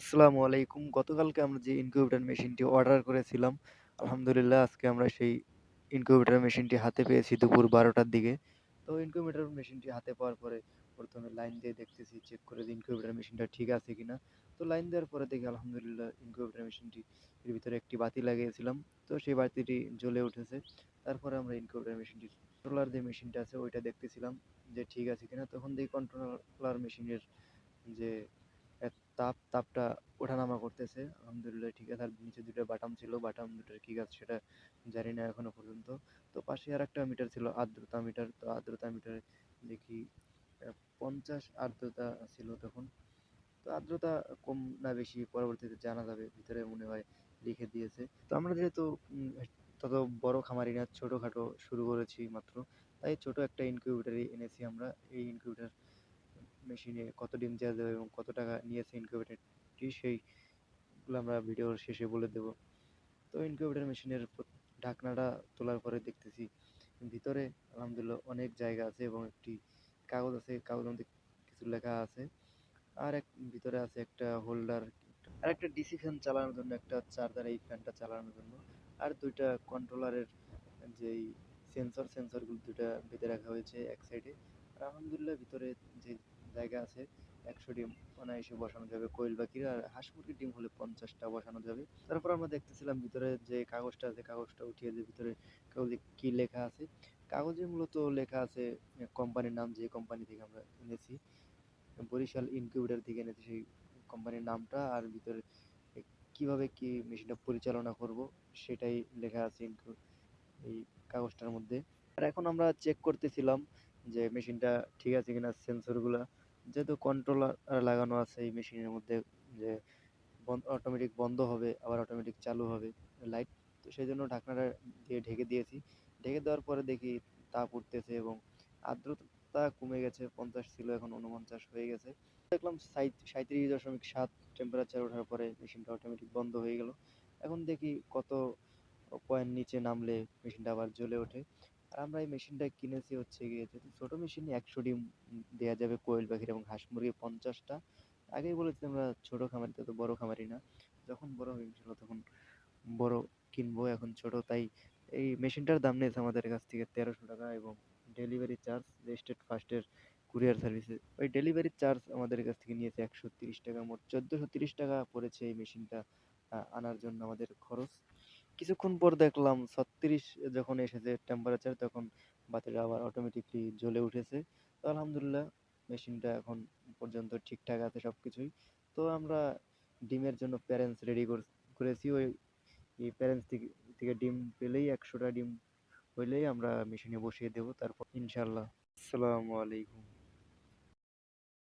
আসসালামু আলাইকুম। গতকালকে আমরা যে ইনকিউবেটর মেশিনটি অর্ডার করেছিলাম, আলহামদুলিল্লাহ আজকে আমরা সেই ইনকিউবেটর মেশিনটি হাতে পেয়েছি দুপুর ১২টার দিকে। তো ইনকিউবেটর মেশিনটি হাতে পাওয়ার পরে ১ম এ লাইন দিয়ে দেখতেছি, চেক করে যে ইনকিউবেটর মেশিনটা ঠিক আছে কিনা। তো লাইন দেওয়ার পরে দেখি আলহামদুলিল্লাহ ইনকিউবেটর মেশিনটির ভিতরে একটি বাতি লাগিয়েছিলাম। তো সেই বাতিটি জ্বলে উঠেছে। তারপরে আমরা ইনকিউবেটর মেশিনটির কন্ট্রোলার যে মেশিনটা আছে ওইটা দেখতেছিলাম যে ঠিক আছে কিনা। তখন দেখি কন্ট্রোলার মেশিনের যে তাপটা ওঠানামা করতেছে। আলহামদুলিল্লাহ ঠিক আছে। আর নিচে ২ টা বাটাম ছিল। বাটাম ২ টার কি কাজ সেটা জানি না এখনো পর্যন্ত। তো পাশে আরেকটা মিটার ছিল আর্দ্রতা মিটার। তো আর্দ্রতা মিটারে দেখি ৫০ আর্দ্রতা ছিল তখন। তো আর্দ্রতা কম না বেশি পরবর্তীতে জানা যাবে। ভিতরে মনে হয় লিখে দিয়েছে। তো আমরা যেহেতু তত বড় খামারি না, ছোটখাটো শুরু করেছি মাত্র। তাই ছোট একটা ইনকিউবেটরই এনেছি আমরা। এই ইনকিউবেটর মেশিনে কত ডিম দেওয়া যাবে এবং কত টাকা নিয়েছে ইনকিউবেটরটি সেইগুলো আমরা ভিডিওর শেষে বলে দেব। তো ইনকিউবেটর মেশিনের ঢাকনাটা তোলার পরে দেখতেছি ভিতরে আলহামদুলিল্লাহ অনেক জায়গা আছে এবং একটি কাগজ আছে, কাগজের মধ্যে কিছু লেখা আছে। আর ভিতরে আছে একটা হোল্ডার, আর একটা ডিসি ফ্যান চালানোর জন্য একটা চার্জার, এই ফ্যানটা চালানোর জন্য। আর ২ টা কন্ট্রোলারের যেই সেন্সরগুলো ২ টা বেঁধে রাখা হয়েছে এক সাইডে। আর আলহামদুলিল্লাহ ভিতরে যে জায়গা আছে ১০০ ডিম অনায়াসে বসানো যাবে কোয়েল পাখির। আর হাঁস মুরগির ডিম হলে ৫০ টা বসানো যাবে। তারপর আমরা দেখতেছিলাম ভিতরে যে কাগজটা আছে, কাগজটা উঠিয়ে যে ভিতরে কাগজে কি লেখা আছে। কাগজে মূলত লেখা আছে কোম্পানির নাম, যে কোম্পানি থেকে আমরা কিনেছি। বরিশাল ইনকিউবেটর থেকে এনেছি সেই কোম্পানির নামটা, আর ভিতরে কিভাবে কি মেশিনটা পরিচালনা করব সেটাই লেখা আছে এই কাগজটার মধ্যে। আর এখন আমরা চেক করতেছিলাম যে মেশিনটা ঠিক আছে কিনা, সেন্সরগুলা যেহেতু কন্ট্রোলার লাগানো আছে এই মেশিনের মধ্যে, যে অটোমেটিক বন্ধ হবে আবার অটোমেটিক চালু হবে লাইট। তো সেই জন্য ঢাকনাটা দিয়ে ঢেকে দিয়েছি। ঢেকে দেওয়ার পরে দেখি তাপ উঠতেছে এবং আর্দ্রতা কমে গেছে। ৫০ ছিল, এখন ৪৯ হয়ে গেছে। দেখলাম ৩৭.৭ টেম্পারেচার ওঠার পরে মেশিনটা অটোমেটিক বন্ধ হয়ে গেল। এখন দেখি কত পয়েন্ট নিচে নামলে মেশিনটা আবার জ্বলে ওঠে। আর আমরা এই মেশিনটা কিনেছি হচ্ছে গিয়ে, যেহেতু ছোট মেশিনে ১০০ ডিম দেয়া যাবে কোয়েল পাখির এবং হাঁস মুরগি ৫০ টা। আগেই বলেছি আমরা ছোট খামারি, তত বড় খামারি না। যখন বড় হবে ইনশাল্লাহ তখন বড় কিনবো, এখন ছোট। তাই এই মেশিনটার দাম নিয়েছে আমাদের কাছ থেকে ১৩০০ টাকা এবং ডেলিভারি চার্জ, যে স্টেট ফার্স্টের কুরিয়ার সার্ভিসে ওই ডেলিভারি চার্জ আমাদের কাছ থেকে নিয়েছে ১৩০ টাকা। মোট ১৪৩০ টাকা পড়েছে এই মেশিনটা আনার জন্য আমাদের খরচ। কিছুক্ষণ পর দেখলাম ৩৬ যখন এসেছে টেম্পারেচার, তখন বাতিটা আবার অটোমেটিকলি জ্বলে উঠেছে। তো আলহামদুলিল্লাহ মেশিনটা এখন পর্যন্ত ঠিকঠাক আছে সবকিছুই। তো আমরা ডিমের জন্য প্যারেন্টস রেডি করেছি। ওই এই প্যারেন্টস থেকে ডিম পেলেই ১০০টা ডিম হইলেই আমরা মেশিনে বসিয়ে দেবো, তারপর ইনশাল্লাহ। আসসালামু আলাইকুম।